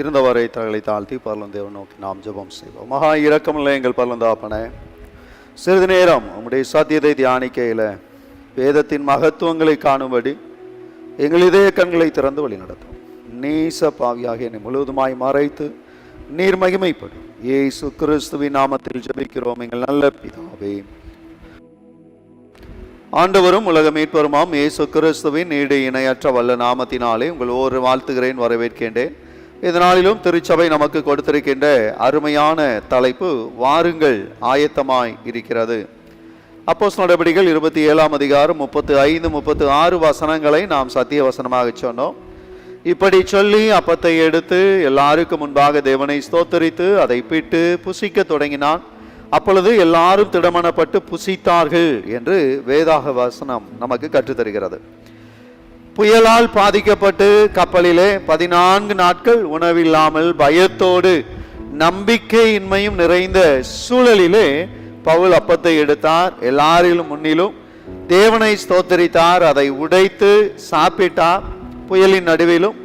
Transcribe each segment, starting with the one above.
இருந்தவரை தங்களை தாழ்த்தி பரலந்தேவன் நோக்கி நாம் ஜெபம் செய்வோம். மகா இரக்கமுள்ள எங்கள் பரலந்தாப்பனே, சிறிது நேரம் உம்முடைய சத்தியத்தை தியானிக்கையில் வேதத்தின் மகத்துவங்களை காணும்படி எங்கள் இதய கண்களை திறந்து வழி நடத்தும். நீச பாவியாக என்னை முழுவதுமாய் மறைத்து நீர் மகிமைப்படும். இயேசு கிறிஸ்துவின் நாமத்தில் ஜெபிக்கிறோம் எங்கள் நல்ல பிதாவே. ஆண்டவரும் உலக மீட்பருமாம் இயேசு கிறிஸ்துவின் நீடு இணையற்ற வல்ல நாமத்தினாலே உங்கள் ஒவ்வொரு வாழ்த்துகிறேன், வரவேற்கின்றேன். இதனாலும் திருச்சபை நமக்கு கொடுத்திருக்கின்ற அருமையான தலைப்பு வாருங்கள் ஆயத்தமாய் இருக்கிறது. அப்போஸ்தலர் நடபடிகள் 27ஆம் அதிகாரம் 35-36 வசனங்களை நாம் சத்திய வசனமாக சொன்னோம். இப்படி சொல்லி அப்பத்தை எடுத்து எல்லாருக்கும் முன்பாக தேவனை ஸ்தோத்தரித்து அதை பிட்டு புசிக்க தொடங்கினான். அப்பொழுது எல்லாரும் திடமனப்பட்டு புசித்தார்கள் என்று வேதாக வசனம் நமக்கு கற்றுத்தருகிறது. புயலால் பாதிக்கப்பட்டு கப்பலிலே 14 நாட்கள் உணவில்லாமல் பயத்தோடு நம்பிக்கையின்மையும் நிறைந்த சூழலிலே பவுல் அப்பத்தை எடுத்தார். எல்லாரிலும் முன்னிலும் தேவனை ஸ்தோத்தரித்தார், அதை உடைத்து சாப்பிட்டார். புயலின் நடுவிலும்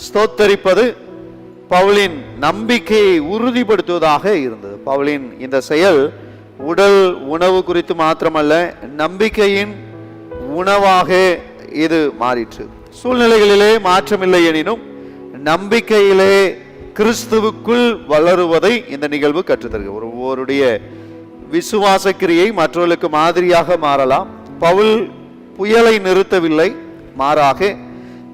ஸ்தோத்தரிப்பது பவுலின் நம்பிக்கையை உறுதிப்படுத்துவதாக இருந்தது. பவுலின் இந்த செயல் உடல் உணவு குறித்து மாத்திரமல்ல, நம்பிக்கையின் உணவாக இது மாறிற்று. சூழ்நிலைகளிலே மாற்றமில்லை எனினும் நம்பிக்கையிலே கிறிஸ்துவுக்குள் வளருவதை இந்த நிகழ்வு கற்றுத்தருகிறது. ஒருவருடைய விசுவாச கிரியை மற்றவர்களுக்கு மாதிரியாக மாறலாம். பவுல் புயலை நிறுத்தவில்லை, மாறாக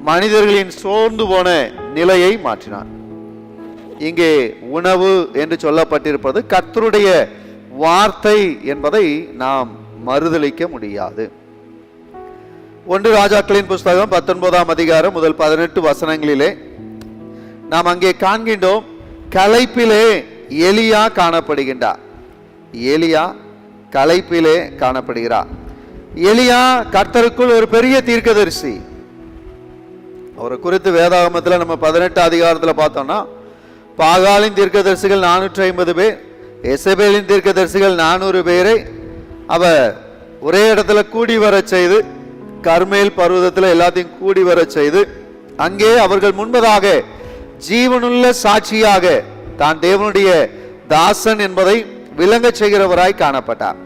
மனிதர்களின் சோர்ந்து போன நிலையை மாற்றினான். இங்கே உணவு என்று சொல்லப்பட்டிருப்பது கர்த்தருடைய வார்த்தை என்பதை நாம் மறுதலிக்க முடியாது. 1 ராஜாக்களின் புஸ்தகம் 19ஆம் அதிகாரம் முதல் 18 வசனங்களிலே நாம் அங்கே காண்கின்றோம், களைப்பிலே எலியா காணப்படுகின்றார். எலியா களைப்பிலே காணப்படுகிறார். எலியா கர்த்தருக்குள் ஒரு பெரிய தீர்க்கதரிசி. அவரை குறித்து வேதாகமத்தில் நம்ம 18 அதிகாரத்தில் பார்த்தோம்னா, பாகாலின் தீர்க்கதரிசிகள் 450 பேர், எசபேலின் தீர்க்கதரிசிகள் 400 பேரை அவர் ஒரே இடத்துல கூடி வர செய்து, கர்மேல் பர்வதத்தில் எல்லாத்தையும் கூடி வர செய்து, அங்கே அவர்கள் முன்பதாக ஜீவனுள்ள சாட்சியாக தான் தேவனுடைய தாசன் என்பதை விளங்க செய்கிறவராய் காணப்பட்டார்.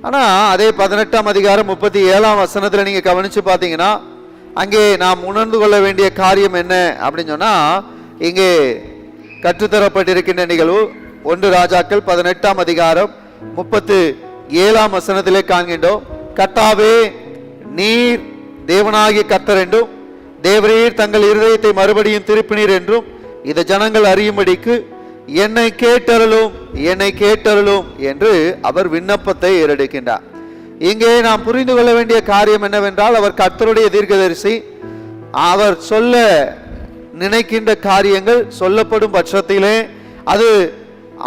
ஆனா அதே 18ஆம் அதிகாரம் 37ஆம் வசனத்துல நீங்க கவனிச்சு பார்த்தீங்கன்னா, அங்கே நாம் உணர்ந்து கொள்ள வேண்டிய காரியம் என்ன அப்படின்னு சொன்னா, இங்கே கற்றுத்தரப்பட்டிருக்கின்ற நிகழ்வு 1 ராஜாக்கள் 18ஆம் அதிகாரம் 37ஆம் வசனத்திலே காண்கின்றோம். கர்த்தாவே, நீர் தேவனாகிய கர்த்தர் என்றும் தேவரீர் தங்கள் இருதயத்தை மறுபடியும் திருப்பினீர் என்றும் இந்த ஜனங்கள் அறியும்படிக்கு என்னை கேட்டருளும், என்னை கேட்டருளும் என்று அவர் விண்ணப்பத்தை ஏறெடுக்கின்றார். இங்கே நாம் புரிந்து கொள்ள வேண்டிய காரியம் என்னவென்றால், அவர் கர்த்தருடைய தீர்க்கதரிசி. அவர் சொல்ல நினைக்கின்ற காரியங்கள் சொல்லப்படும் பட்சத்திலே அது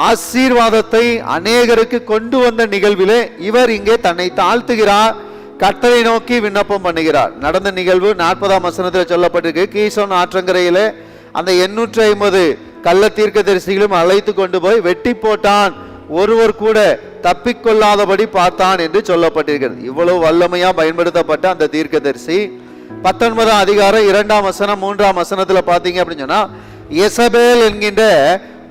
ஆசீர்வாதத்தை அநேகருக்கு கொண்டு வந்த நிகழ்விலே இவர் இங்கே தன்னை தாழ்த்துகிறார், கர்த்தரை நோக்கி விண்ணப்பம் பண்ணுகிறார். நடந்த நிகழ்வு 40ஆம் வசனத்தில் சொல்லப்பட்டிருக்கு. கீசோன் ஆற்றங்கரையிலே அந்த 850 கள்ள தீர்க்கதரிசிகளும் அழைத்து கொண்டு போய் வெட்டி போட்டான், ஒருவர் கூட தப்பிக்கொள்ளாதபடி பார்த்தான் என்று சொல்லப்பட்டிருக்கிறது. இவ்வளவு வல்லமையா பயன்படுத்தப்பட்ட அந்த தீர்க்கதரிசி 19ஆம் அதிகாரம் 2ஆம் வசனம் 3ஆம் வசனத்துல பாத்தீங்க அப்படின்னு சொன்னா, எசபேல் என்கின்ற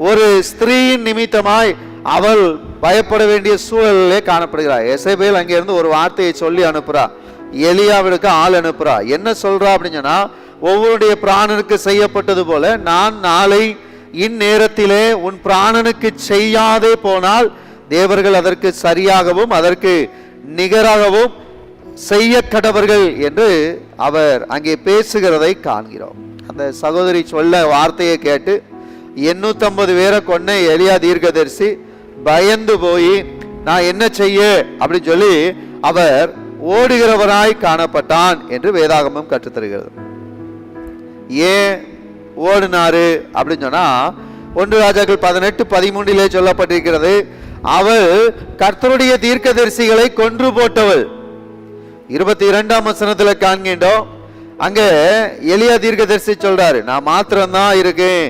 ஒரு ஸ்திரீயின் நிமித்தமாய் அவள் பயப்பட வேண்டிய சூழலிலே காணப்படுகிறார். எசபேல் அங்கிருந்து ஒரு வார்த்தையை சொல்லி அனுப்புறா, எலியாவிற்கு ஆள் அனுப்புறா. என்ன சொல்றா அப்படின்னு சொன்னா, ஒவ்வொருடைய பிராணனுக்கு செய்யப்பட்டது போல நான் நாளை இந்நேரத்திலே உன் பிராணனுக்கு செய்யாதே போனால் தேவர்கள் அதற்கு சரியாகவும் அதற்கு நிகராகவும் செய்ய கடவர்கள் என்று அவர் அங்கே பேசுகிறதை காண்கிறோம். அந்த சகோதரி சொல்ல வார்த்தையை கேட்டு 850 பேரை கொண்ட எலியா தீர்க்கதரிசி பயந்து போய் நான் என்ன செய்ய அப்படின்னு சொல்லி அவர் ஓடுகிறவராய் காணப்பட்டான் என்று வேதாகமம் கற்றுத்தருகிறது. ஏன் ஓடினாரு அப்படின்னு சொன்னா, 1 ராஜாக்கள் 18-13 சொல்லப்பட்டிருக்கிறது, அவள் கர்த்தருடைய தீர்க்கதரிசிகளை கொன்று போட்டவள். 22ஆம் வசனத்துல காண்கின்றோம், அங்க எலியா தீர்க்கதரிசி சொல்றாரு, நான் மாத்திரம்தான் இருக்கேன்,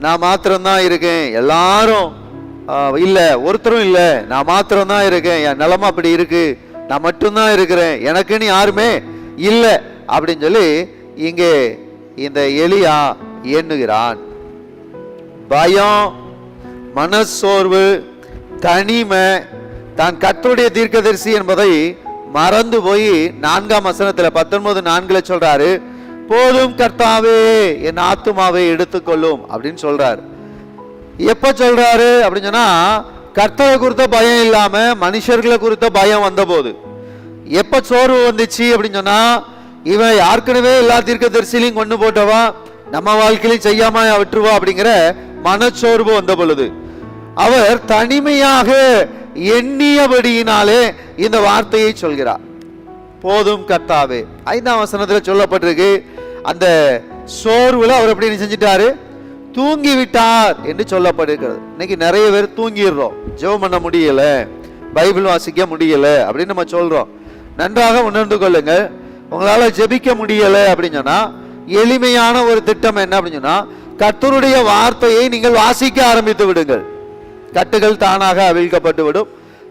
நான் மாத்திரம்தான் இருக்கேன், எல்லாரும் இல்ல, ஒருத்தரும் இல்ல, நான் மாத்திரம்தான் இருக்கேன், என் நிலைமை அப்படி இருக்கு, நான் மட்டும்தான் இருக்கிறேன், எனக்குன்னு யாருமே இல்லை அப்படின்னு சொல்லி இங்கே இந்த எலியா எண்ணுகிறான். பயம், மனசோர்வு, தனிமை, தான் கர்த்தருடைய தீர்க்கதரிசி என்பதை மறந்து போய் 4ஆம் வசனத்துல 19:4 சொல்றாரு, போதும் கர்த்தாவே என் ஆத்துமாவை எடுத்துக்கொள்ளும் அப்படின்னு சொல்றாரு. எப்ப சொல்றாரு அப்படின்னு சொன்னா, கர்த்தரை குறித்த பயம் இல்லாம மனுஷர்களை குறித்த பயம் வந்த போது. எப்ப சோர்வு வந்துச்சு அப்படின்னு சொன்னா, இவன் ஏற்கனவே எல்லா தீர்க்கதரிசிலையும் கொண்டு போட்டவா, நம்ம வாழ்க்கையிலும் செய்யாம விட்டுருவா அப்படிங்கிற மனச்சோர்வு வந்த பொழுது அவர் தனிமையாக எண்ணியபடியினாலே இந்த வார்த்தையை சொல்கிறார், போதும் கர்த்தாவே. 5ஆம் வசனத்துல சொல்லப்பட்டிருக்கு, அந்த சோர்வுல அவர் எப்படி செஞ்சிட்டாரு, தூங்கி விட்டார் என்று சொல்லப்பட்டிருக்கிறது. இன்னைக்கு நிறைய பேர் தூங்கிடுறோம், ஜெபம் பண்ண முடியல, பைபிள் வாசிக்க முடியல அப்படின்னு நம்ம சொல்றோம். நன்றாக உணர்ந்து கொள்ளுங்க, உங்களால ஜெபிக்க முடியல அப்படின்னு சொன்னா எளிமையான ஒரு திட்டம் என்ன அப்படின்னு சொன்னா, கர்த்தருடைய வார்த்தையை நீங்கள் வாசிக்க ஆரம்பித்து விடுங்கள். கட்டுகள் தானாக அவிழ்க்கப்பட்டு விடும்,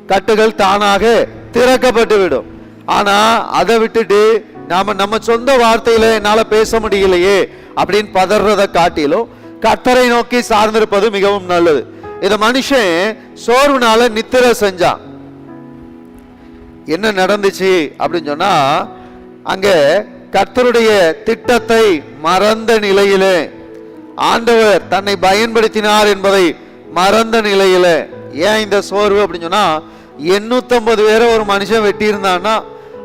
கட்டுகள் தானாக திறக்கப்பட்டு விடும். ஆனா அதை விட்டுட்டு நம்ம சொந்த வார்த்தையில என்னால பேச முடியலையே அப்படின்னு பதறதை காட்டிலும் கர்த்தரை நோக்கி சார்ந்திருப்பது மிகவும் நல்லது. இந்த மனுஷன் சோர்வுனால நித்திரை செஞ்சான். என்ன நடந்துச்சு அப்படின்னு சொன்னா, அங்க கர்த்தருடைய திட்டத்தை மறந்த நிலையிலே, ஆண்டவர் தன்னை பயன்படுத்தினார் என்பதை மறந்த நிலையில. ஏன் இந்த சோர்வு அப்படின்னு சொன்னா, 850 பேரை ஒரு மனுஷன் வெட்டி இருந்தான்னா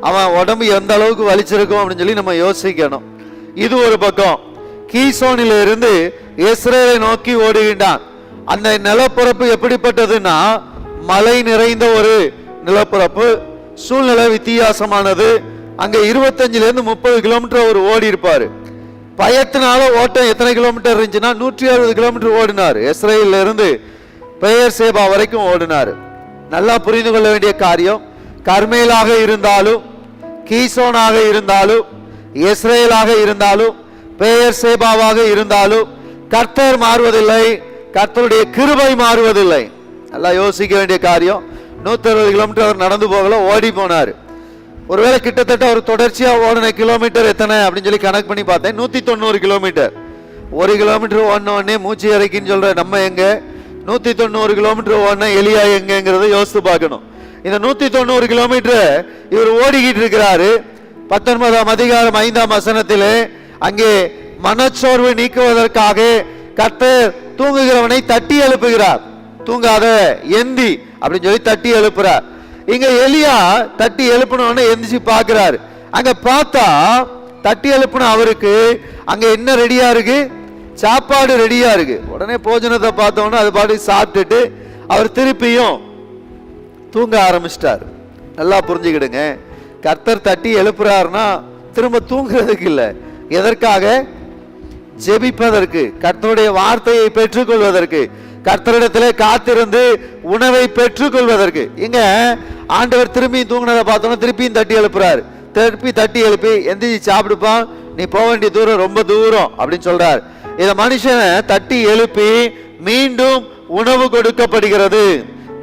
அவன் உடம்பு எந்த அளவுக்கு வலிச்சிருக்கும் அப்படின்னு சொல்லி நம்ம யோசிக்கணும். இது ஒரு பக்கம். கீசோனில இருந்து இஸ்ரேலை நோக்கி ஓடுகின்றான். அந்த நிலப்பரப்பு எப்படிப்பட்டதுன்னா, மலை நிறைந்த ஒரு நிலப்பரப்பு, சூழ்நிலை வித்தியாசமானது. அங்க 25 இருந்து 30 கிலோமீட்டர் அவர் ஓடி இருப்பாரு. பயத்தினால ஓட்டம் எத்தனை கிலோமீட்டர் இருந்துச்சுன்னா 160 கிலோமீட்டர் ஓடினார். இஸ்ரேலில் இருந்து பெயர்சேபா வரைக்கும் ஓடினார். நல்லா புரிந்து கொள்ள வேண்டிய காரியம், கர்மேலாக இருந்தாலும், கீசோனாக இருந்தாலும், இஸ்ரேலாக இருந்தாலும், பெயர்சேபாவாக இருந்தாலும் கர்த்தர் மாறுவதில்லை, கர்த்தருடைய கிருபை மாறுவதில்லை. நல்லா யோசிக்க வேண்டிய காரியம். 160 கிலோமீட்டர் அவர் நடந்து போகல, ஓடி போனார். ஒருவேளை கிட்டத்தட்ட ஒரு தொடர்ச்சியா ஓடின கிலோமீட்டர் எத்தனை அப்படின்னு சொல்லி கணக்கு பண்ணி பார்த்தேன், 190 கிலோமீட்டர். 1 கிலோமீட்டர் ஓடின உடனே மூச்சு இறைக்குன்னு சொல்ற நம்ம எங்க, 190 கிலோமீட்டர் ஓடின எலியா எங்கிறத யோசித்து பார்க்கணும். இந்த 190 கிலோமீட்டர் இவர் ஓடிக்கிட்டு இருக்கிறாரு. 19ஆம் அதிகாரம் 5ஆம் வசனத்திலே அங்கே மனச்சோர்வு நீக்குவதற்காக கர்த்தர் தூங்குகிறவனை தட்டி எழுப்புகிறார். தூங்காத எந்தி அப்படின்னு சொல்லி தட்டி எழுப்புறார். இங்க எலியா தட்டி எழுப்பினோன்னு எந்திரிச்சு பாக்குறாரு. அங்க பார்த்தா தட்டி எழுப்பின அவருக்கு அங்க என்ன ரெடியா இருக்கு, சாப்பாடு ரெடியா இருக்கு. உடனே போஜனத்தை பார்த்தோன்னா அது பாட்டு சாப்பிட்டுட்டு அவர் திருப்பியும் தூங்க ஆரம்பிச்சிட்டார். நல்லா புரிஞ்சுக்கிடுங்க, கர்த்தர் தட்டி எழுப்புறாருன்னா திரும்ப தூங்குறதுக்கு இல்லை, எதற்காக, ஜெபிப்பதற்கு, கர்த்தருடைய வார்த்தையை பெற்றுக்கொள்வதற்கு, கர்த்தரிடத்திலே காத்திருந்து உணவை பெற்றுக்கொள்வதற்கு. இங்க ஆண்டவர் திரும்பி தூங்கினதை பார்த்தோன்னா திருப்பியும் தட்டி எழுப்புறாரு. திருப்பி தட்டி எழுப்பி எந்திரிச்சு சாப்பிடுப்பான், நீ போக வேண்டிய தூரம் ரொம்ப தூரம் அப்படின்னு சொல்றார். இந்த மனுஷனை தட்டி எழுப்பி மீண்டும் உணவு கொடுக்கப்படுகிறது.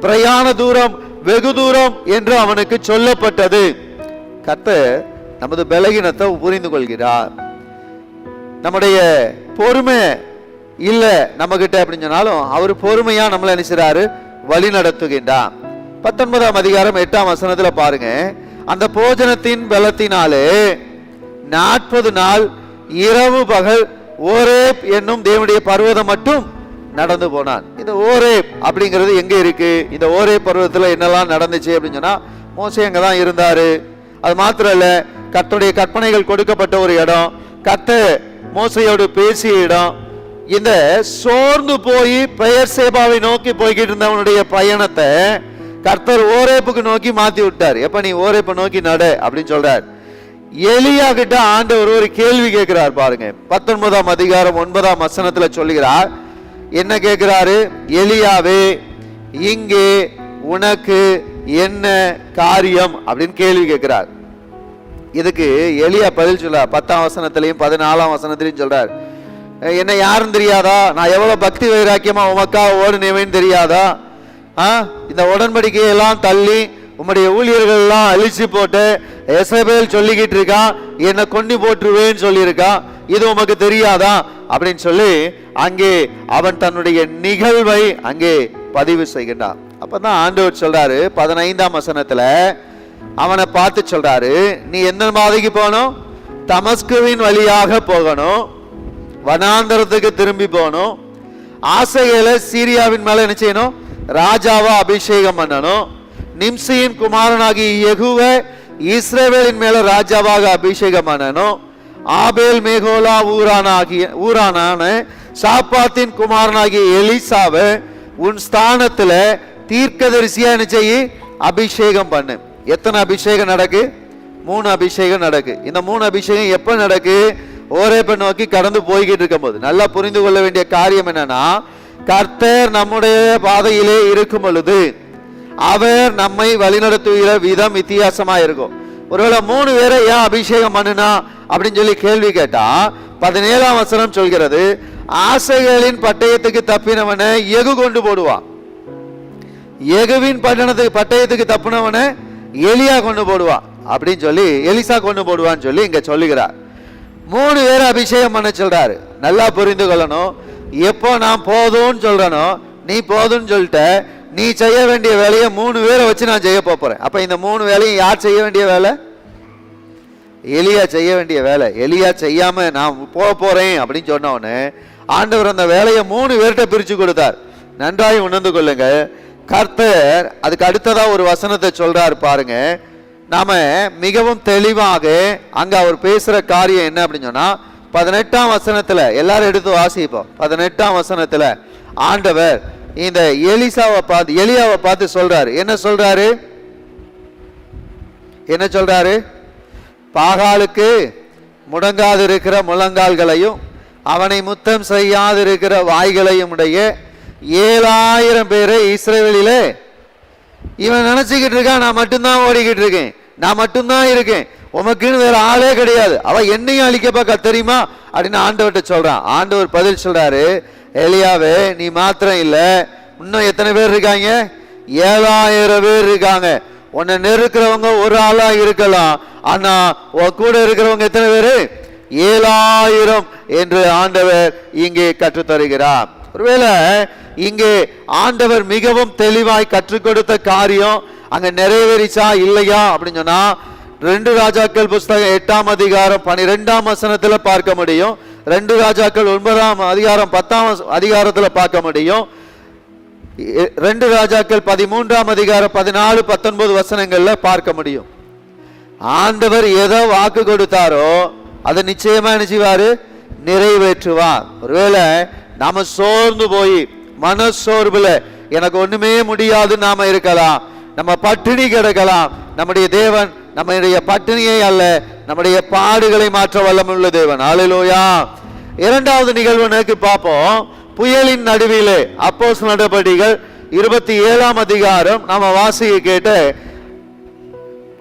பிரயாண தூரம் வெகு தூரம் என்று அவனுக்கு சொல்லப்பட்டது. கர்த்தர் நமது பலகீனத்தை புரிந்து கொள்கிறார். நம்முடைய பொறுமை இல்ல நம்ம கிட்ட அப்படின்னு சொன்னாலும் அவர் பொறுமையா நம்மளை நினைச்சாரு, வழி நடத்துகின்றார். 19ஆம் அதிகாரம் 8ஆம் வசனத்துல பாருங்க, அந்த போஜனத்தின் பலத்தினாலே 40 நாள் இரவு பகல் ஓரேப் என்னும் தேவனுடைய பர்வதம் மட்டும் நடந்து போனான். இந்த ஓரேப் அப்படிங்கிறது எங்க இருக்கு, இந்த ஓரேப் பர்வதத்துல என்னெல்லாம் நடந்துச்சு அப்படின்னு சொன்னா, மோசே அங்கதான் இருந்தாரு. அது மாத்திரம் இல்ல, கர்த்தருடைய கற்பனைகள் கொடுக்கப்பட்ட ஒரு இடம், கர்த்தர் மோசையோடு பேசிய இடம். இந்த சோர்ந்து போய் பெயர்சேபாவை நோக்கி போய்கிட்டு இருந்தவனுடைய பயணத்தை கர்த்தர் ஓரேப்புக்கு நோக்கி மாத்தி விட்டார். எப்ப நீ ஓரேப்பை நோக்கி நட அப்படின்னு சொல்றார். எலியா கிட்ட ஆண்டவர் ஒரு கேள்வி கேட்கிறார் பாருங்க. 19ஆம் அதிகாரம் 9ஆம் வசனத்துல சொல்லுகிறார், என்ன கேட்கிறாரு, எலியாவே இங்கே உனக்கு என்ன காரியம் அப்படின்னு கேள்வி கேட்கிறார். இதுக்கு எலியா பதில் சொல்ல 10ஆம் வசனத்திலையும் 14ஆம் வசனத்திலையும் சொல்றார், என்ன யாருன்னு தெரியாதா, நான் எவ்வளவு பக்தி வைராக்கியமா உமக்கா ஓடுனேன்னு தெரியாதா, இந்த உடன்படிக்கையெல்லாம் தள்ளி உம்முடைய ஊழியர்கள் எல்லாம் அழிச்சு போட்டு எசபேல் சொல்லிக்கிட்டு இருக்கா, என்னை கொண்டு போட்டுருவேன்னு சொல்லியிருக்கா, இது உமக்கு தெரியாதா அப்படின்னு சொல்லி அங்கே அவன் தன்னுடைய நிகழ்வை அங்கே பதிவு செய்கின்றான். அப்பதான் ஆண்டவர் சொல்றாரு 15ஆம் வசனத்துல அவனை பார்த்து சொல்றாரு, நீ எந்த மாதிரிக்கு போகணும்? தமஸ்குவின் வழியாக போகணும், வனாந்தரத்துக்கு திரும்பி போகணும், ஆசைகளை சீரியாவின் மேல என்ன செய்யணும்? ராஜாவா அபிஷேகம் பண்ணணும். நிம்சியின் குமாரனாகிய யெகூவை இஸ்ரவேலின் மேல ராஜாவாக அபிஷேகம் பண்ணணும். ஆபேல் மேகோலா ஊரானான சாப்பாத்தின் குமாரனாகிய எலிசாவை உன் ஸ்தானத்துல தீர்க்கதரிசியா என்ன செய்ய? அபிஷேகம் பண்ணு. எத்தனை அபிஷேகம் நடக்கு? 3 அபிஷேகம் நடக்கு. இந்த 3 அபிஷேகம் எப்ப நடக்கு? ஓரேபை நோக்கி கடந்து போய்கிட்டு இருக்கும் போது. நல்லா புரிந்து கொள்ள வேண்டிய காரியம் என்னன்னா, கர்த்தர் நம்முடைய பாதையிலே இருக்கும் பொழுது அவர் நம்மை வழிநடத்துகிற விதம் வித்தியாசமா இருக்கும். ஒருவேளை 3 பேரை ஏன் அபிஷேகம் பண்ணுனா அப்படின்னு சொல்லி கேள்வி கேட்டா 17ஆம் வசனம் சொல்கிறது, ஆசைகளின் பட்டயத்துக்கு தப்பினவனை எகு கொண்டு போடுவான், எகுவின் பட்டயத்துக்கு தப்பினவனை எலியா கொண்டு போடுவான் அப்படின்னு சொல்லி, எலிசா கொண்டு போடுவான்னு சொல்லி இங்க சொல்லுகிறார். 3 பேரை அபிஷேகம் பண்ண சொல்றாரு. நல்லா புரிந்து கொள்ளணும். எப்போ நான் போதும்னு சொல்றனோ, நீ போதும்னு சொல்லிட்ட, நீ செய்ய வேண்டிய வேலையை 3 பேரை வச்சு நான் செய்ய போறேன். அப்ப இந்த 3 வேலையும் யார் செய்ய வேண்டிய வேலை? எலியா செய்ய வேண்டிய வேலை. எலியா செய்யாம நான் போறேன் அப்படின்னு சொன்ன உடனே ஆண்டவர் அந்த வேலையை 3 பேர்கிட்ட பிரிச்சு கொடுத்தார். நன்றாய் உணர்ந்து கொள்ளுங்க. கர்த்தர் அதுக்கு அடுத்ததா ஒரு வசனத்தை சொல்றாரு பாருங்க. நாம மிகவும் தெளிவாக அங்க அவர் பேசுற காரியம் என்ன அப்படின்னு சொன்னா 18ஆம் வசனத்துல எல்லாரும் எடுத்து வாசிப்போம். 18ஆம் வசனத்துல ஆண்டவர் இந்த எலியாவை பார்த்து சொல்றாரு. என்ன சொல்றாரு? என்ன சொல்றாரு? பாகாலுக்கு முடங்காதிருக்கிற முழங்கால்களையும் அவனை முத்தம் செய்யாதிருக்கிற வாய்களையும் உடைய 7000 பேரை இஸ்ரவேலிலே. இவன் நினைச்சுக்கிட்டு இருக்கான், நான் மட்டும்தான் ஓடிக்கிட்டு இருக்கேன், நான் மட்டும்தான் இருக்கேன், உமக்குன்னு வேற ஆளே கிடையாது, அவ என்னையும் அழிக்க பார்க்க தெரியுமா அப்படின்னு ஆண்டவர்கிட்ட சொல்றான். ஆண்டவர் பதில் சொல்றாரு, எலியாவே நீ மாத்திரம் இல்ல, இன்னும் எத்தனை பேர் இருக்காங்க? 7000 பேர் இருக்காங்க. உன்னை நெருக்கிறவங்க ஒரு ஆளா இருக்கலாம், ஆனா உன் கூட இருக்கிறவங்க எத்தனை பேரு? 7000 என்று ஆண்டவர் இங்கே கற்றுத்தருகிறார். ஒருவேளை இங்கே ஆண்டவர் மிகவும் தெளிவாய் கற்றுக் கொடுத்த காரியம் அங்க நிறைவேறிச்சா இல்லையா அப்படின்னு சொன்னா 2 ராஜாக்கள் புஸ்தகம் 8ஆம் அதிகாரம் 12ஆம் வசனத்துல பார்க்க முடியும். 2 ராஜாக்கள் 9ஆம் அதிகாரம் 10ஆம் அதிகாரத்துல பார்க்க முடியும். 2 ராஜாக்கள் 13ஆம் அதிகாரம் 14, 19 வசனங்கள்ல பார்க்க முடியும். ஆண்டவர் எதை வாக்கு கொடுத்தாரோ அதை நிச்சயமா நினைச்சுவாரு, நிறைவேற்றுவார். ஒருவேளை நாம சோர்ந்து போய் மனசோர்வுல எனக்கு ஒண்ணுமே முடியாது நாம இருக்கலாம், நம்ம பட்டினி கிடக்கலாம். நம்முடைய தேவன் நம்முடைய பட்டினியை அல்ல, நம்முடைய பாடுகளை மாற்ற வல்லமுள்ள தேவன். அல்லேலூயா. 2வது நிகழ்வு நோக்கி பார்ப்போம். புயலின் நடுவிலே அப்போஸ்தலர் நடபடிகள் 27ஆம் அதிகாரம் நாம வாசிக்க கேட்ட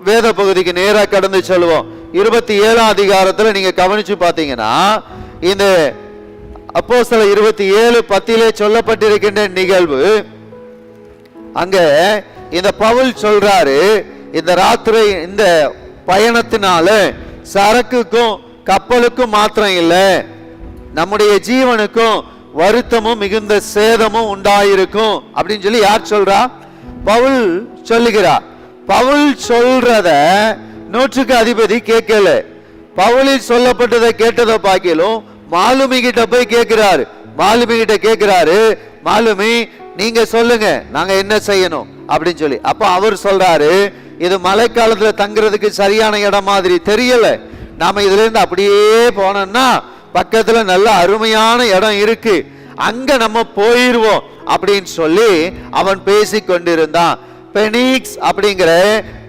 வேத பகுதிக்கு நேராக கடந்து சொல்லுவோம். 27ஆம் அதிகாரத்துல நீங்க கவனிச்சு பார்த்தீங்கன்னா இந்த அப்போஸ்தலர் 27:10 சொல்லப்பட்டிருக்கின்ற நிகழ்வு அங்க இந்த பவுல் சொல்றாரு, இந்த ராத்திரி இந்த பயணத்தினால சரக்குக்கும் கப்பலுக்கும் மாத்திரம் இல்ல, நம்முடைய ஜீவனுக்கும் வருத்தமும் மிகுந்த சேதமும் உண்டாயிருக்கும் அப்படின்னு சொல்லி யார் சொல்றா? பவுல் சொல்லுகிறார். பவுல் சொல்றத 100க்கு அதிபதி கேட்கல. பவுலில் சொல்லப்பட்டதை கேட்டதை பாக்கிலும் மாலுமி கிட்ட போய் கேட்கிறாரு. மாலுமி கிட்ட கேட்கிறாரு, மாலுமி நீங்க சொல்லுங்க நாங்க என்ன செய்யணும் அப்படின்னு சொல்லி. அப்ப அவர் சொல்றாரு, இது மழைக்காலத்துல தங்குறதுக்கு சரியான இடம் மாதிரி தெரியல, நாம இதுல இருந்து அப்படியே போனோம்னா பக்கத்துல நல்ல அருமையான இடம் இருக்கு, அங்க நம்ம போயிருவோம் அப்படின்னு சொல்லி அவன் பேசி கொண்டிருந்தான். பெனிக்ஸ் அப்படிங்கிற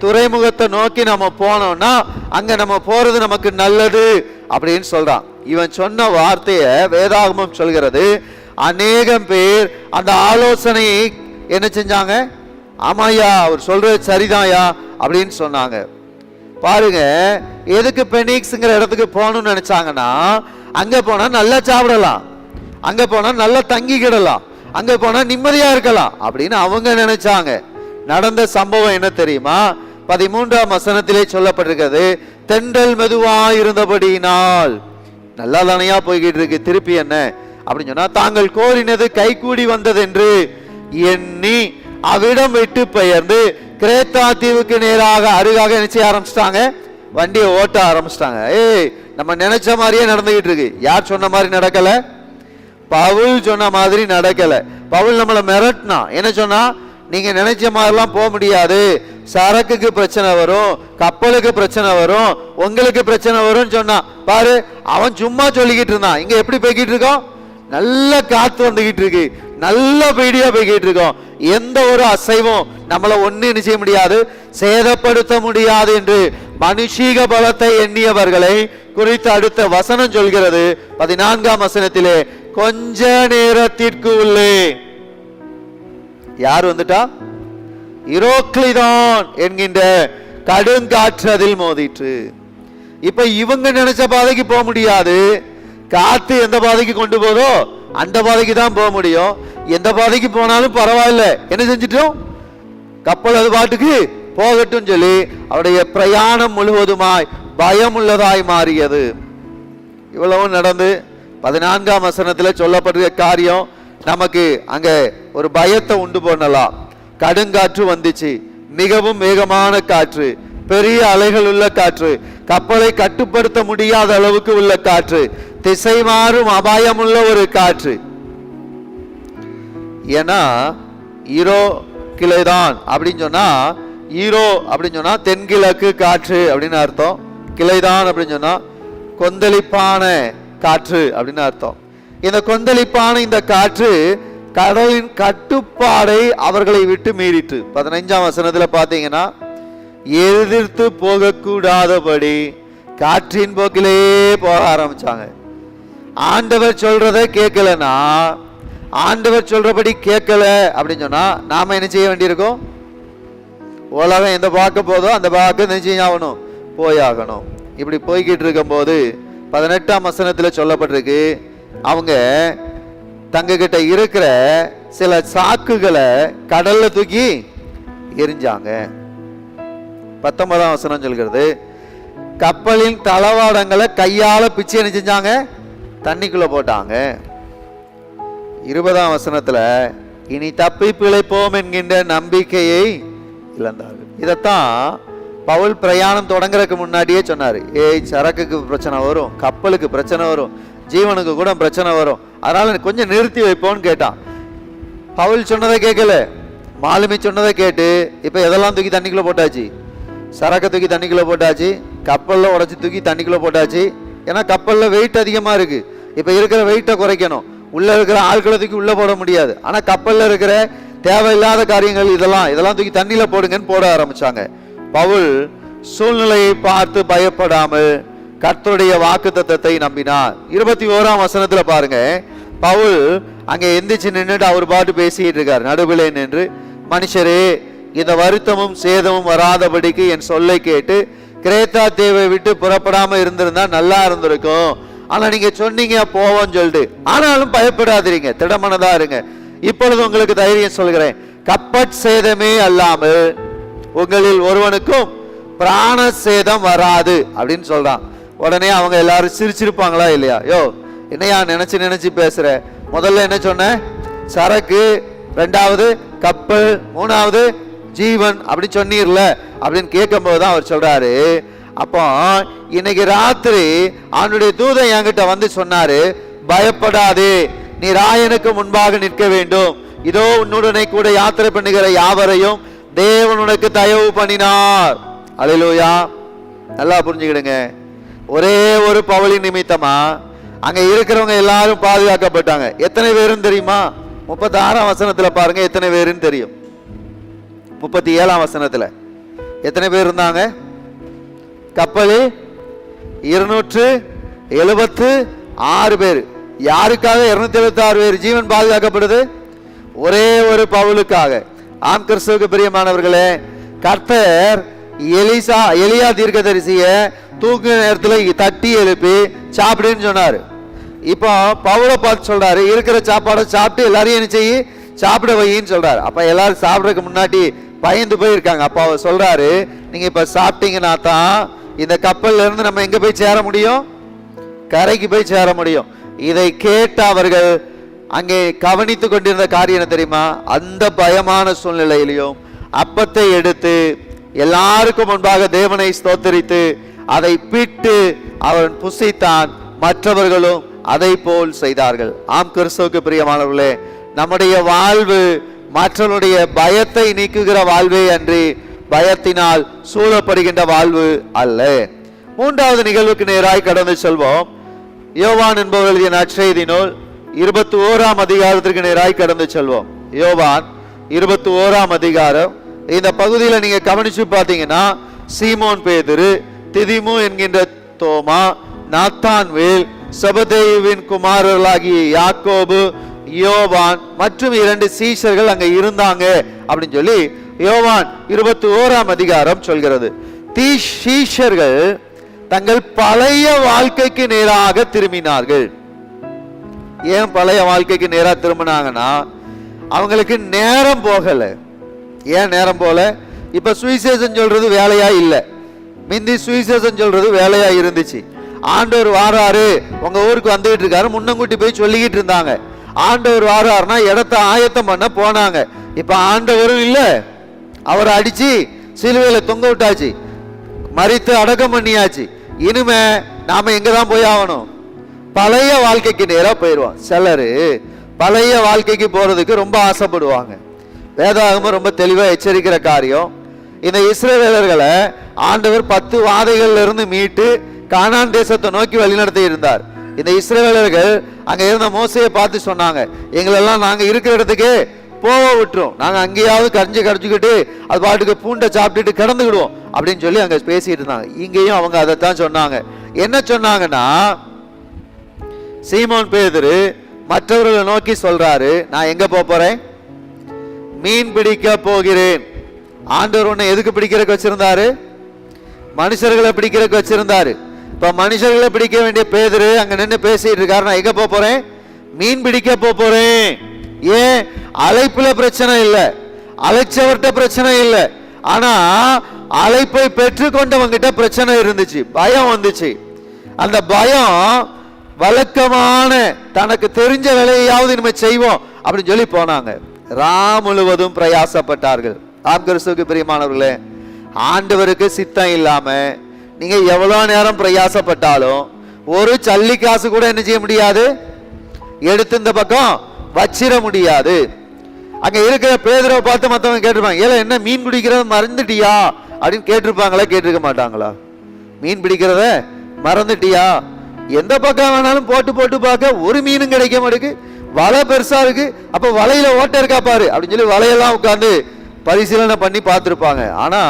துறைமுகத்தை நோக்கி நம்ம போனோம்னா அங்க நம்ம போறது நமக்கு நல்லது அப்படின்னு சொல்றான். இவன் சொன்ன வார்த்தைய வேதாகமம் சொல்கிறது, அநேகம் பேர் அந்த ஆலோசனையை என்ன செஞ்சாங்க? ஆமாயா அவர் சொல்றது சரிதாயா அப்படின்னு சொன்னாங்க. பாருங்க, எதுக்கு பெனிக்ஸ்ங்கிற இடத்துக்கு போகணும்னு நினைச்சாங்கன்னா அங்க போனா நல்லா சாப்பிடலாம், அங்க போனா நல்லா தங்கிக்கிடலாம், அங்க போனா நிம்மதியா இருக்கலாம் அப்படின்னு அவங்க நினைச்சாங்க. நடந்த சம்பவம் என்ன தெரியுமா? 13ஆம் வசனத்திலே சொல்லப்பட்டிருக்கிறது, தென்றல் மெதுவாயிருந்தபடியினால். நல்லா தானையா போய்கிட்டு இருக்கு, திருப்பி என்ன அப்படின்னு சொன்னா, தாங்கள் கோரினது கைகூடி வந்தது என்று எண்ணி அவ்விடம் விட்டு பெயர்ந்து கிரேத்தா தீவுக்கு நேராக அருகாக நினைச்ச ஆரம்பிச்சிட்டாங்க, வண்டியை ஓட்ட ஆரம்பிச்சிட்டாங்க. நம்ம நினைச்ச மாதிரியே நடந்துகிட்டு இருக்கு. யார் சொன்ன மாதிரி நடக்கல? பவுல் சொன்ன மாதிரி நடக்கல. பவுல் நம்மளை மிரட்டினா, என்ன சொன்னா, நீங்க நினைச்ச மாதிரிலாம் போக முடியாது, சரக்குக்கு பிரச்சனை வரும், கப்பலுக்கு பிரச்சனை வரும், உங்களுக்கு பிரச்சனை வரும்னு சொன்னா. பாரு, அவன் சும்மா சொல்லிக்கிட்டு இருந்தான். இங்க எப்படி போய்கிட்டு இருக்கோம்? நல்ல காத்து வந்துகிட்டு இருக்கு, நல்ல பீடியா போய்கிட்டு இருக்கோம். எந்த ஒரு அசைவும் நம்மளை ஒண்ணு செய்ய முடியாது, சேதப்படுத்த முடியாது என்று மனுஷீக பலத்தை எண்ணியவர்களை குறித்து அடுத்த வசனம் சொல்கிறது. 14ஆம் வசனத்திலே, கொஞ்ச நேரத்திற்கு உள்ளே யார் வந்துட்டா? யூரோக்ளிதான் என்கின்ற கடுங்காற்று அதில் மோதிற்று. இப்ப இவங்க நினைச்ச பாதைக்கு போக முடியாது. காத்து எந்த பாதைக்கு கொண்டு போதோ அந்த பாதைக்கு தான் போக முடியும். எந்த பாதைக்கு போனாலும் பரவாயில்ல, என்ன செஞ்சிட்டோம்? கப்பல் அது பாட்டுக்கு போகட்டும் சொல்லி அவருடைய பிரயாணம் முழுவதுமாய் பயம் உள்ளதாய் மாறியது. இவ்வளவு நடந்து 14ஆம் வசனத்துல சொல்லப்பட்ட காரியம் நமக்கு அங்க ஒரு பயத்தை உண்டு பண்ணலாம். கடுங்காற்று வந்துச்சு, மிகவும் வேகமான காற்று, பெரிய அலைகள் உள்ள காற்று, கப்பலை கட்டுப்படுத்த முடியாத அளவுக்கு உள்ள காற்று, திசை மாறும் அபாயம் உள்ள ஒரு காற்று. ஏன்னா ஈரோ கிளைதான் அப்படின்னு சொன்னா, ஈரோ அப்படின்னு சொன்னா தென்கிழக்கு காற்று அப்படின்னு அர்த்தம். கிளைதான் அப்படின்னு சொன்னா கொந்தளிப்பான காற்று அப்படின்னு அர்த்தம். இந்த கொந்தளிப்பான இந்த காற்று கடலின் கட்டுப்பாடை அவர்களை விட்டு மீறிட்டு. 15ஆம் வசனத்துல பாத்தீங்கன்னா, எதிர்த்து போகக்கூடாதபடி காற்றின் போக்கிலே போக ஆரம்பிச்சாங்க. ஆண்டவர் சொல்றத கேட்கலன்னா, ஆண்டவர் சொல்றபடி கேட்கல அப்படின்னு சொன்னா நாம என்ன செய்ய வேண்டியிருக்கோம்? உலகம் எந்த பார்க்க போதோ அந்த பார்க்க என்ன செய்யணும்? போயாகணும். இப்படி போய்கிட்டு இருக்கும் போது 18ஆம் வசனத்துல சொல்லப்பட்டிருக்கு, அவங்க தங்க கிட்ட இருக்கிற சில சாக்குகளை கடல்ல தூக்கி எரிஞ்சாங்க. 19ஆம் வசனம் சொல்கிறது, கப்பலின் தளவாடங்களை கையால பிச்சு என்ன செஞ்சாங்க? தண்ணிக்குள்ள போட்டாங்க. 20ஆம் வசனத்துல, இனி தப்பி பிழைப்போம் என்கின்ற நம்பிக்கையை இழந்தார்கள். இதத்தான் பவுல் பிரயாணம் தொடங்குறதுக்கு முன்னாடியே சொன்னாரு. சரக்குக்கு பிரச்சனை வரும், கப்பலுக்கு பிரச்சனை வரும், ஜீவனுக்கு கூட பிரச்சனை வரும், அதனால கொஞ்சம் நிறுத்தி வைப்போம்னு கேட்டான். பவுல் சொன்னதை கேட்கல, மாலுமி சொன்னதை கேட்டு இப்ப எதெல்லாம் தூக்கி தண்ணிக்குள்ள போட்டாச்சு? சரக்கை தூக்கி தண்ணிக்குள்ள போட்டாச்சு, கப்பல்ல உடைச்சு தூக்கி தண்ணிக்குள்ள போட்டாச்சு. ஏன்னா கப்பல்ல வெயிட் அதிகமா இருக்கு. இப்ப இருக்கிற வெயிட்டை குறைக்கணும், உள்ள இருக்கிற ஆட்களை தூக்கி உள்ள போட முடியாது. ஆனா கப்பல்ல இருக்கிற தேவையில்லாத காரியங்கள் இதெல்லாம் தூக்கி தண்ணியில போடுங்கன்னு போட ஆரம்பிச்சாங்க. பவுல் சூழ்நிலையை பார்த்து பயப்படாமல் கர்த்தருடைய வாக்குத்தத்தத்தை நம்பினார். 21ஆம் வசனத்துல பாருங்க, பவுல் அங்க எந்திரிச்சு நின்றுட்டு அவர் பாட்டு பேசிட்டு இருக்கார். நடுவிலே நின்று, மனுஷரே, இந்த வருத்தமும் சேதமும் வராதபடிக்கு என் சொல்லை கேட்டு கிரேத்தா தீவை விட்டு புறப்படாம இருந்திருந்தா நல்லா இருந்திருக்கும். ஆனா நீங்க சொன்னீங்க போவோம்னு சொல்லிட்டு. ஆனாலும் பயப்படாதீங்க, திடமனதா இருங்க. இப்பொழுது உங்களுக்கு தைரியம் சொல்கிறேன், கப்பற் சேதமே அல்லாமல் உங்களில் ஒருவனுக்கும் பிராண சேதம் வராது அப்படின்னு சொல்றான். உடனே அவங்க எல்லாரும் சிரிச்சிருப்பாங்களா இல்லையா? யோ, என்னையா நினைச்சு நினைச்சு பேசுற? முதல்ல என்ன சொன்ன? சரக்கு, ரெண்டாவது கப்பல், மூணாவது ஜீவன் அப்படி சொன்னீர்ல அப்படின்னு கேட்கும் போதுதான் அவர் சொல்றாரு, அப்போ இன்னைக்கு ராத்திரி அவனுடைய தூதன் என்கிட்ட வந்து சொன்னாரு, பயப்படாதே, நீ ராயனுக்கு முன்பாக நிற்க வேண்டும். இதோ உன்னுடனே கூட யாத்திரை பண்ணுகிற யாவரையும் தேவன் உனக்கு தயவு பண்ணினார். அல்லேலூயா. நல்லா புரிஞ்சுக்கிடுங்க. ஒரே ஒரு பவுலின் நிமித்தமா அங்க இருக்கிறவங்க எல்லாரும் பாதுகாக்கப்பட்டாங்க. எத்தனை பேருன்னு தெரியுமா? 36ஆம் வசனத்துல பாருங்க, எத்தனை பேருன்னு தெரியும். 37ஆம் வசனத்துல எத்தனை பேர் இருந்தாங்க? கப்பலில் 276 பேர். யாருக்காக 276 பேர் ஜீவன் பாதுகாக்கப்படுது? ஒரே ஒரு பவுலுக்காக. ஆம் கிறிஸ்துவுக்கு பிரியமானவர்களே, கர்த்தர் எலியா தீர்க்கதரிசிய தூக்கு நேரத்துல தட்டி எழுப்பி சாப்பிடுன்னு சொன்னாரு. இப்போ பவுலை பார்த்து சொல்றாரு, இருக்கிற சாப்பாடை சாப்பிட்டு எல்லாரையும் என்ன செய்ய சாப்பிட வையின்னு சொல்றாரு. அப்ப எல்லாரும் சாப்பிடறதுக்கு முன்னாடி பயந்து போயிருக்காங்க. அப்ப அவர் சொல்றாரு, நீங்க இப்ப சாப்பிட்டீங்கன்னா தான் இந்த கப்பல்ல இருந்து நம்ம எங்க போய் சேர முடியும்? கரைக்கு போய் சேர முடியும். இதை கேட்ட அவர்கள் அங்கே கவனித்து கொண்டிருந்த காரியம் என்ன தெரியுமா? அந்த பயமான சூழ்நிலையிலையும் அப்பத்தை எடுத்து எல்லாருக்கும் முன்பாக தேவனை ஸ்தோத்தரித்து அதை பிட்டு அவன் புசித்தான். மற்றவர்களும் அதை போல் செய்தார்கள். ஆம், கிறிஸ்துவுக்கு பிரியமானவர்களே, நம்முடைய வாழ்வு மற்றவருடைய பயத்தை நீக்குகிற வாழ்வே அன்றி பயத்தினால் சூழப்படுகின்ற வாழ்வு அல்ல. மூன்றாவது நிகழ்வுக்கு நேராய் கடந்து செல்வோம். யோவான் என்பவர் எழுதிய நற்செய்தி நூல் 21ஆம் அதிகாரத்திற்கு நேராய் கடந்து செல்வோம். யோவான் 21ஆம் அதிகாரம். இந்த பகுதியில் நீங்க கவனிச்சு பார்த்தீங்கன்னா, சீமோன் பேதுரு, திதிமு என்கின்ற தோமா, நாத்தான்வேல், செபதேயுவின் குமாரர்களாகிய யாக்கோபு, யோவான் மற்றும் 2 சீஷர்கள் அங்க இருந்தாங்க அப்படின்னு சொல்லி யோவான் 21ஆம் அதிகாரம் சொல்கிறது. சீஷர்கள் தங்கள் பழைய வாழ்க்கைக்கு நேராக திரும்பினார்கள். ஏன் பழைய வாழ்க்கைக்கு நேராக திரும்பினாங்கன்னா, அவங்களுக்கு நேரம் போகல. ஏன் நேரம் போல? இப்ப சுவிசேஷம் சொல்றது வேலையா இல்லை. மிந்தி சுவிசேஷம் சொல்றது வேலையா இருந்துச்சு. ஆண்டவர் வாராரு, உங்க ஊருக்கு வந்துகிட்டு இருக்காரு, முன்னங்கூட்டி போய் சொல்லிக்கிட்டு இருந்தாங்க. ஆண்டவர் வாராருன்னா இடத்த ஆயத்தம் பண்ண போனாங்க. இப்ப ஆண்டவரும் இல்ல, அவரை அடிச்சு சிலுவையில தொங்க விட்டாச்சு, மரித்து அடக்கம் பண்ணியாச்சு. இனிமே நாம எங்கதான் போய் ஆகணும்? பழைய வாழ்க்கைக்கு நேரா போயிடுவோம். சிலரு பழைய வாழ்க்கைக்கு போறதுக்கு ரொம்ப ஆசைப்படுவாங்க. வேதாகமம் ரொம்ப தெளிவா எச்சரிக்கிற காரியம், இந்த இஸ்ரவேலர்களை ஆண்டவர் 10 வாதைகள்ல இருந்து மீட்டு கானான் தேசத்தை நோக்கி வழிநடத்தி இருந்தார். இந்த இஸ்ரவேலர்கள் அங்க இருந்த மோசையை பார்த்து சொன்னாங்க, எங்களெல்லாம் நாங்க இருக்கிற இடத்துக்கு போக விட்டுரும், நாங்க அங்கேயாவது கடிச்சுக்கிட்டு அது பாட்டுக்கு பூண்டை சாப்பிட்டுட்டு கிடந்துக்கிடுவோம் அப்படின்னு சொல்லி அங்க பேசிட்டு இருந்தாங்க. இங்கேயும் அவங்க அதைத்தான் சொன்னாங்க. என்ன சொன்னாங்கன்னா, சீமோன் பேதுரு மற்றவர்களை நோக்கி சொல்றாரு, நான் எங்க போறேன்? மீன் பிடிக்க போகிறேன். ஆண்டவர் உன்னை எதுக்கு பிடிக்கிறதுக்கு வச்சிருந்தாரு? மனுஷர்களை பிடிக்கிறதுக்கு வச்சிருந்தாரு. இப்ப மனுஷர்களை பிடிக்க வேண்டிய பேதுரு அங்க நின்று பேசிட்டு இருக்காரு, நான் எங்க போறேன்? மீன் பிடிக்க போறேன். ஏன்? அழைப்புல பிரச்சனை இல்லை, அழைச்சவர்கிட்ட பிரச்சனை இல்லை. ஆனா அழைப்பை பெற்றுக்கொண்டவங்கிட்ட பிரச்சனை இருந்துச்சு, பயம் வந்துச்சு. அந்த பயம் வழக்கமான தனக்கு தெரிஞ்ச வேலையாவது நம்ம செய்வோம் அப்படின்னு சொல்லி போனாங்க. முழுவதும் பிரயாசப்பட்டார்கள். ஆம், கிறிஸ்துவுக்கு பிரியமானவர்களே, ஆண்டவருக்கு சித்தம் இல்லாம நீங்க எவ்வளவு நேரம் பிரயாசப்பட்டாலும் ஒரு சல்லி காசு கூட என்ன செய்ய முடியாது, எடுத்து இந்த பக்கம் வச்சிட முடியாது. அங்க இருக்கிற பேதுருவை பார்த்து மற்றவங்க கேட்டிருப்பாங்க, ஏல என்ன மீன் பிடிக்கிறத மறந்துட்டியா அப்படின்னு கேட்டிருப்பாங்களா? கேட்டிருக்க மாட்டாங்களா? மீன் பிடிக்கிறத மறந்துட்டியா? எந்த பக்கம் வேணாலும் போட்டு பார்க்க ஒரு மீனும் கிடைக்க மாட்டேங்குது, வலை பெருசா இருக்கு, அப்ப வலையில ஓட்ட இருக்கா பாரு அப்படின்னு சொல்லி வலையெல்லாம் உட்காந்து பரிசீலனை பண்ணி பார்த்திருப்பாங்க. ஆனா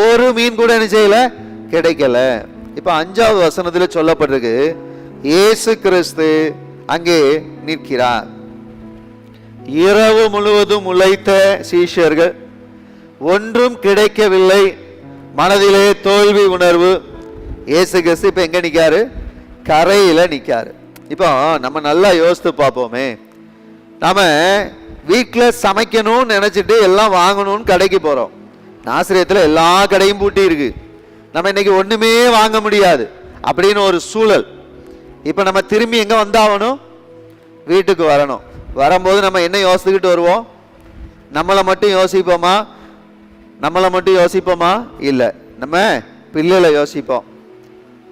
ஒரு மீன் கூட என்ன செய்யல, கிடைக்கல. இப்ப 5வது வசனத்துல சொல்லப்பட்டிருக்கு, இயேசு கிறிஸ்து அங்கே நிற்கிறார். இரவு முழுவதும் உழைத்த சீஷர்கள், ஒன்றும் கிடைக்கவில்லை, மனதிலே தோல்வி உணர்வு. இயேசு கிறிஸ்து இப்ப எங்க நிக்காரு? கரையில நிக்காரு. இப்போ நம்ம நல்லா யோசித்து பார்ப்போமே, நாம வீட்டில் சமைக்கணும்னு நினைச்சிட்டு எல்லாம் வாங்கணும்னு கடைக்கு போறோம். நாசிரியத்தில் எல்லா கடையும் பூட்டி இருக்கு, நம்ம இன்னைக்கு ஒண்ணுமே வாங்க முடியாது அப்படின்னு ஒரு சூழல். இப்ப நம்ம திரும்பி எங்க வந்தாகணும்? வீட்டுக்கு வரணும். வரும்போது நம்ம என்ன யோசிச்சுக்கிட்டு வருவோம்? நம்மளை மட்டும் யோசிப்போமா? இல்லை, நம்ம பிள்ளைகளை யோசிப்போம்.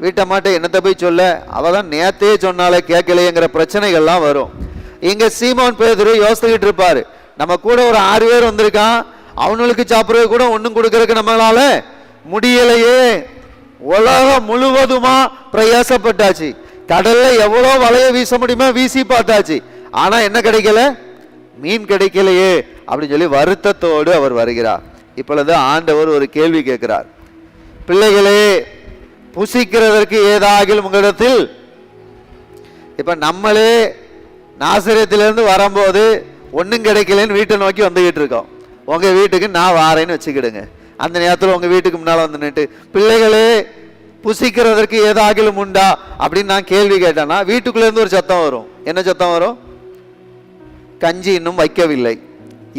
வீட்டை மாட்டேன் என்னத்தை போய் சொல்ல, அவதான் நேத்தே சொன்னாலே கேட்கலையேங்கிற பிரச்சனைகள்லாம் வரும். இங்க சீமோன் பேதுரு யோசிச்சுக்கிட்டு இருப்பாரு, நம்ம கூட ஒரு 6 பேர் வந்திருக்கான், அவனுக்கு சாப்பிட்றது கூட ஒன்றும் கொடுக்கறதுக்கு நம்மளால முடியலையே. உலகம் முழுவதுமா பிரயாசப்பட்டாச்சு, கடல்ல எவ்வளோ வலைய வீச முடியுமோ வீசி பார்த்தாச்சு, ஆனா என்ன கிடைக்கல? மீன் கிடைக்கலையே அப்படின்னு சொல்லி வருத்தத்தோடு அவர் வருகிறார். இப்பொழுது ஆண்டவர் ஒரு கேள்வி கேட்கிறார், பிள்ளைகளே, புசிக்கிறதற்கு ஏதாகிலும் உங்களிடத்தில்? இப்ப நம்மளே நாசரியத்திலிருந்து வரும்போது ஒன்றும் கிடைக்கலன்னு வீட்டை நோக்கி வந்துகிட்டு இருக்கோம். உங்க வீட்டுக்கு நான் வாரேன்னு வச்சுக்கிடுங்க. அந்த நேரத்தில் உங்க வீட்டுக்கு முன்னால வந்து நின்று, பிள்ளைகளே, புசிக்கிறதற்கு ஏதாகிலும் உண்டா அப்படின்னு நான் கேள்வி கேட்டேன்னா வீட்டுக்குள்ள இருந்து ஒரு சத்தம் வரும். என்ன சத்தம் வரும்? கஞ்சி இன்னும் வைக்கவில்லை.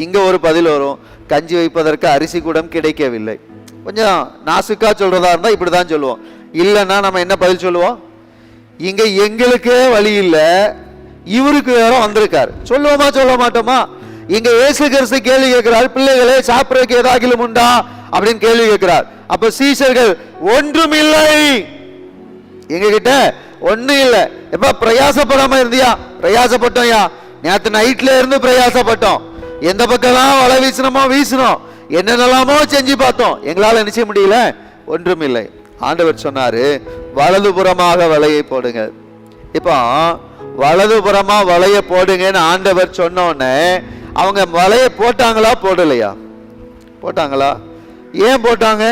இங்க ஒரு பதில் வரும், கஞ்சி வைப்பதற்கு அரிசி கூட கிடைக்கவில்லை. கொஞ்சம் நாசுக்கா சொல்றதா இருந்தா இப்படிதான் சொல்லுவோம். இல்லைன்னா நம்ம என்ன பதில் சொல்லுவோம்? இங்க எங்களுக்கே வழி இல்லை, இவருக்கு வேற வந்திருக்காரு. சொல்லுவோமா சொல்ல மாட்டோமா? இங்க இயேசு கிறிஸ்து கேள்வி கேட்கிறார், பிள்ளைகளே சாப்பிடறதுக்கு ஏதாகிலும் உண்டா அப்படின்னு கேள்வி கேட்கிறார். அப்ப சீஷர்கள் ஒன்றும் இல்லை, எங்க கிட்ட ஒண்ணும் இல்லை. எப்ப பிரயாசப்படாம இருந்தியா? பிரயாசப்பட்டோம்யா, நேற்று நைட்ல இருந்து பிரயாசப்பட்டோம், எந்த பக்கம்லாம் வலை வீசணுமோ வீசணும், என்னென்னலாமோ செஞ்சு பார்த்தோம், எங்களால என்ன செய்ய முடியல, ஒன்றும் இல்லை. ஆண்டவர் சொன்னாரு, வலதுபுறமாக வலையை போடுங்க. இப்போ வலதுபுறமா வலைய போடுங்கன்னு ஆண்டவர் சொன்ன உடனே அவங்க வலைய போட்டாங்களா போடலையா? போட்டாங்களா? ஏன் போட்டாங்க?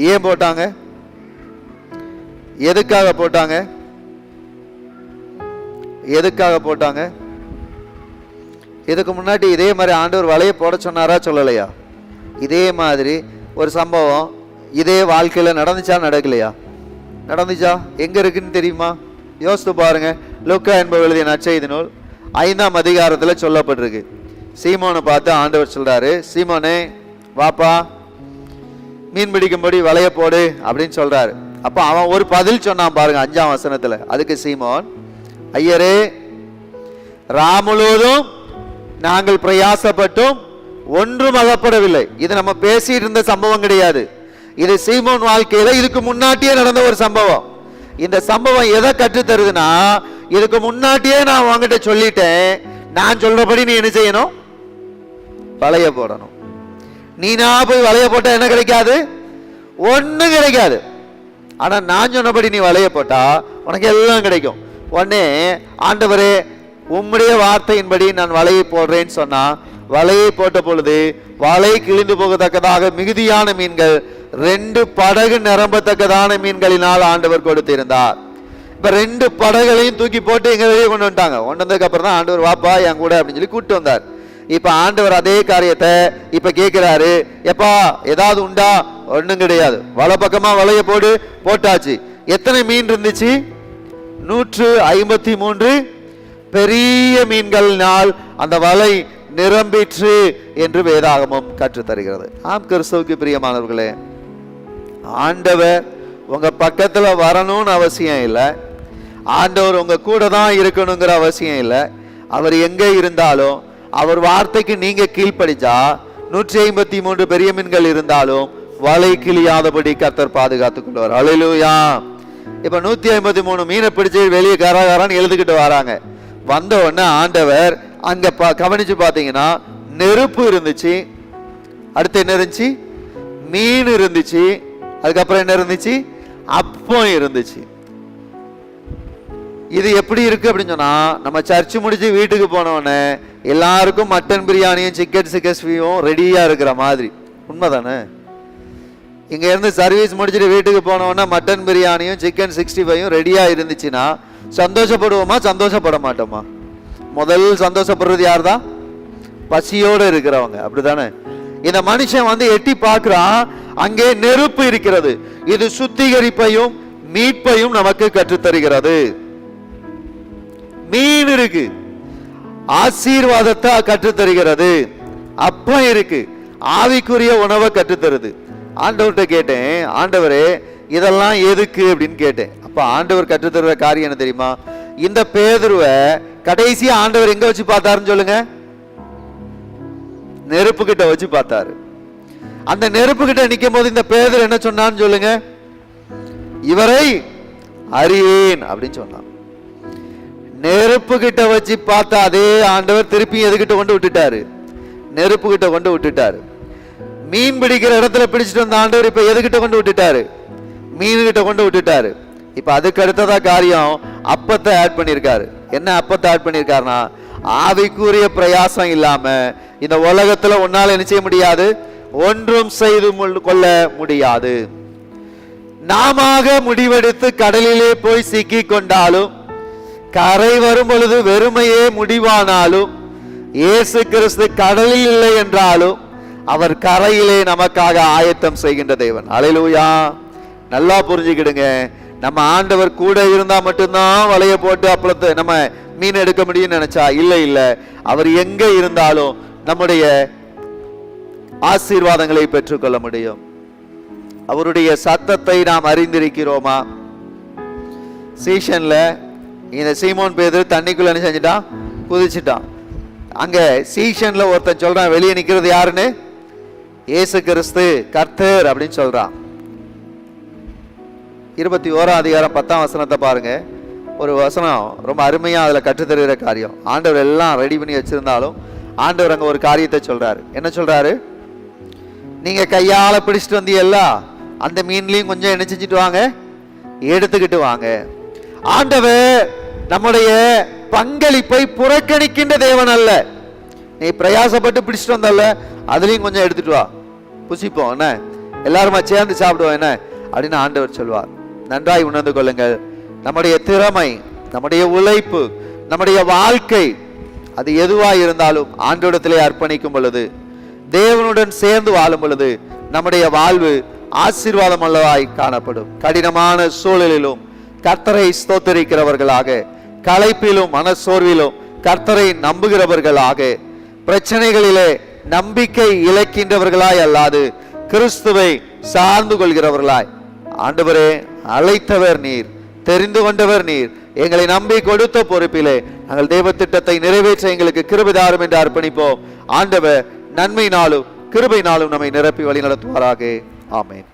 ஏன் போட்டாங்க? எதுக்காக போட்டாங்க? எதுக்காக போட்டாங்க? இதுக்கு முன்னாடி இதே மாதிரி ஆண்டவர் வலைய போட சொன்னாரா சொல்லலையா? இதே மாதிரி ஒரு சம்பவம் இதே வாழ்க்கையில நடந்துச்சா நடக்கலையா? நடந்துச்சா? எங்க இருக்குன்னு தெரியுமா? யோசித்து பாருங்க. லூக்கா என்பவர் எழுதிய நற்செய்தி நூல் 5ஆம் அதிகாரத்துல சொல்லப்பட்டிருக்கு. சீமோனை பார்த்து ஆண்டவர் சொல்றாரு, சீமோனே வாப்பா, மீன் பிடிக்கும்படி வலைய போடு அப்படின்னு சொல்றாரு. அப்ப அவன் ஒரு பதில் சொன்னான் பாருங்க 5ஆம் வசனத்துல. அதுக்கு சீமோன், ஐயரே, முழுவதும் நாங்கள் பிரயாசப்பட்டும் ஒன்றும் அகப்படவில்லை. இது நம்ம பேசிட்டு இருந்த சம்பவம் கிடையாது. இது சீமோன் வாழ்க்கையில இதுக்கு முன்னாடியே நடந்த ஒரு சம்பவம். இந்த சம்பவம் எதை கற்று தருதுன்னா, இதுக்கு முன்னாடியே நான் உங்ககிட்ட சொல்லிட்டேன், நான் சொல்றபடி நீ என்ன செய்யணும்? வலைய போடணும். நீனா போய் வலைய போட்டா என்ன கிடைக்காது? ஒன்னும் கிடைக்காது. ஆனா நான் சொன்னபடி நீ வலைய போட்டா உனக்கு எல்லாம் கிடைக்கும். உடனே ஆண்டவரே, உம்முடைய வார்த்தையின்படி நான் வலையை போடுறேன்னு சொன்னா, வலையை போட்ட பொழுது வலை கிழிந்து போகத்தக்கதாக மிகுதியான மீன்கள் 2 படகு நிரம்பத்தக்கதான மீன்களினால் ஆண்டவர் கொடுத்திருந்தார். இப்ப 2 படகுகளையும் தூக்கி போட்டு எங்க வெளியே கொண்டு வந்துட்டாங்க. கொண்டு வந்ததுக்கு அப்புறம் தான் ஆண்டவர் வாப்பா என் கூட அப்படின்னு சொல்லி கூப்பிட்டு வந்தார். இப்ப ஆண்டவர் அதே காரியத்தை இப்ப கேட்கிறாரு, எப்பா ஏதாவது உண்டா? ஒண்ணும் கிடையாது. வலை பக்கமா வலைய போடு. போட்டாச்சு. எத்தனை மீன் இருந்துச்சு? 153 பெரிய மீன்களினால் அந்த வலை நிரம்பிற்று என்று வேதாகமம் கற்று தருகிறது. ஆம் கிறிஸ்துவுக்கு பிரியமானவர்களே, ஆண்டவர் உங்க பக்கத்துல வரணும்னு அவசியம் இல்லை. ஆண்டவர் உங்க கூட தான் இருக்கணுங்கிற அவசியம் இல்லை. அவர் எங்க இருந்தாலும் அவர் வார்த்தைக்கு நீங்க கீழ்ப்படிச்சா 153 பெரிய மீன்கள் இருந்தாலும் வலை கிழியாதபடி கர்த்தர் பாதுகாத்துக் கொள்வார். அல்லேலூயா. இப்ப 153 மீனை பிடிச்சு வெளியே கராகரான்னு எழுதுகிட்டு வராங்க. வந்த உடனே ஆண்டவர் அங்க கவனிச்சு பாத்தீங்கன்னா நெருப்பு இருந்துச்சு. அடுத்து என்ன இருந்துச்சு? மீன் இருந்துச்சு. அதுக்கப்புறம் என்ன இருந்துச்சு? அப்பம் இருந்துச்சு. இது எப்படி இருக்கு அப்படின்னு சொன்னா, நம்ம சர்ச்சு முடிச்சு வீட்டுக்கு போனோடனே எல்லாருக்கும் மட்டன் பிரியாணியும் சிக்கன் 60 ரெடியா இருக்கிற மாதிரி. உண்மைதானே? இங்க இருந்து சர்வீஸ் முடிச்சுட்டு வீட்டுக்கு போனோம்னா மட்டன் பிரியாணியும் சிக்கன் 65 ரெடியா இருந்துச்சுன்னா சந்தோஷப்படுவோமா? சந்தோஷப்பட மாட்டோமா? முதல் சந்தோஷப்படுறது யார் தான்? பசியோடு இருக்கிறவங்க. அப்படித்தானே? இந்த மனுஷன் வந்து எட்டி பார்க்கிறான், அங்கே நெருப்பு இருக்கிறது. இது சுத்திகரிப்பையும் மீட்பையும் நமக்கு கற்றுத்தருகிறது. மீன் இருக்கு, ஆசீர்வாதத்தை கற்றுத்தருகிறது. அப்பம் இருக்கு, ஆவிக்குரிய உணவை கற்றுத்தருது. ஆண்டவர்கிட்ட கேட்டேன், ஆண்டவரே இதெல்லாம் எதுக்கு அப்படின்னு கேட்டேன். அப்ப ஆண்டவர் கற்றுத்தருற காரியம் என்ன தெரியுமா? இந்த பேதுருவை கடைசியா ஆண்டவர் எங்க வச்சு பார்த்தாருன்னு சொல்லுங்க? நெருப்பு கிட்ட வச்சு பார்த்தாரு. அந்த நெருப்பு கிட்ட நிக்கும் போது இந்த பேதுரு என்ன சொன்னான்னு சொல்லுங்க? இவரை அறியேன் அப்படின்னு சொன்னான். நெருப்பு கிட்ட வச்சு பார்த்தா அதே ஆண்டவர் திருப்பி எதுகிட்ட கொண்டு விட்டுட்டாரு? நெருப்பு கிட்ட கொண்டு விட்டுட்டாரு. மீன் பிடிக்கிற இடத்துல பிடிச்சிட்டு வந்த ஆண்டவர் இப்ப எதுகிட்ட கொண்டு விட்டுட்டாரு? மீன் கிட்ட கொண்டு விட்டுட்டாரு. இப்ப அதுக்கு அடுத்ததா காரியம் அப்பத்தை ஆட் பண்ணிருக்காரு. என்ன அப்பத்தை ஆட் பண்ணிருக்காருன்னா, ஆவிக்குரிய பிரயாசம் இல்லாம இந்த உலகத்துல ஒன்னால என்ன செய்ய முடியாது? ஒன்றும் செய்து கொள்ள முடியாது. நாம முடிவெடுத்து கடலிலே போய் சிக்கி கொண்டாலும், கரை வரும் பொழுது வெறுமையே முடிவானாலும், இயேசு கிறிஸ்து கடலில் இல்லை என்றாலும் அவர் கரையிலே நமக்காக ஆயத்தம் செய்கின்ற தேவன். அல்லேலூயா. நல்லா புரிஞ்சுக்கிடுங்க. நம்ம ஆண்டவர் கூட இருந்தா மட்டும்தான் வலைய போட்டு அப்பளத்தை நம்ம மீன் எடுக்க முடியும்னு நினைச்சா இல்ல இல்ல. அவர் எங்க இருந்தாலும் நம்முடைய ஆசீர்வாதங்களை பெற்றுக்கொள்ள முடியும். அவருடைய சத்தத்தை நாம் அறிந்திருக்கிறோமா? சீஷன்ல இந்த சீமோன் பேதுரு தண்ணிக்குள்ள என்ன செஞ்சிட்டான்? குதிச்சிட்டான். அங்க சீஷன்ல ஒருத்தன் சொல்றான், வெளியே நிக்கிறது யாருன்னு? இயேசு கிறிஸ்து கர்த்தர் அப்படின்னு சொல்றான். 21ஆம் அதிகாரம் 10ஆம் வசனத்தை பாருங்க. ஒரு வசனம் ரொம்ப அருமையா அதுல கற்றுத்தருகிற காரியம். ஆண்டவர் எல்லாம் ரெடி பண்ணி வச்சிருந்தாலும் ஆண்டவர் அங்க ஒரு காரியத்தை சொல்றாரு. என்ன சொல்றாரு? நீங்க கையால பிடிச்சிட்டு வந்தீங்கல்ல, அந்த மீன்லயும் கொஞ்சம் என்ன செஞ்சுட்டு வாங்க, எடுத்துக்கிட்டு வாங்க. ஆண்டவர் நம்முடைய பங்களிப்பை புறக்கணிக்கின்ற தேவன் அல்ல. நீ பிரயாசப்பட்டு பிடிச்சிட்டு வந்தல்ல, அதுலயும் கொஞ்சம் எடுத்துட்டு வா, புசிப்போம், என்ன எல்லாருமா சேர்ந்து சாப்பிடுவோம் என்ன அப்படின்னு ஆண்டவர் சொல்வார். நன்றாய் உணர்ந்து கொள்ளுங்கள். நம்முடைய திறமை, நம்முடைய உழைப்பு, நம்முடைய வாழ்க்கை, அது எதுவாய் இருந்தாலும் ஆண்டவரிடத்திலே அர்ப்பணிக்கும் பொழுது, தேவனுடன் சேர்ந்து வாழும் பொழுது நம்முடைய வாழ்வு ஆசீர்வாதம் உள்ளதாய் காணப்படும். கடினமான சூழலிலும் கர்த்தரை ஸ்தோத்திரிக்கிறவர்களாக, களைப்பிலும் மனசோர்விலும் கர்த்தரை நம்புகிறவர்களாக, பிரச்சனைகளிலே நம்பிக்கை இழக்கின்றவர்களாய் அல்லாது கிறிஸ்துவை சார்ந்து கொள்கிறவர்களாய், ஆண்டவரே அழைத்தவர் நீர், தெரிந்து கொண்டவர் நீர், எங்களை நம்பி கொடுத்த பொறுப்பிலே நாங்கள் தேவ திட்டத்தை நிறைவேற்ற எங்களுக்கு கிருபை தாரும் என்று அர்ப்பணிப்போம். ஆண்டவர் நன்மையினாலும் கிருபையினாலும் நம்மை நிரப்பி வழி நடத்துவாராக. ஆமென்.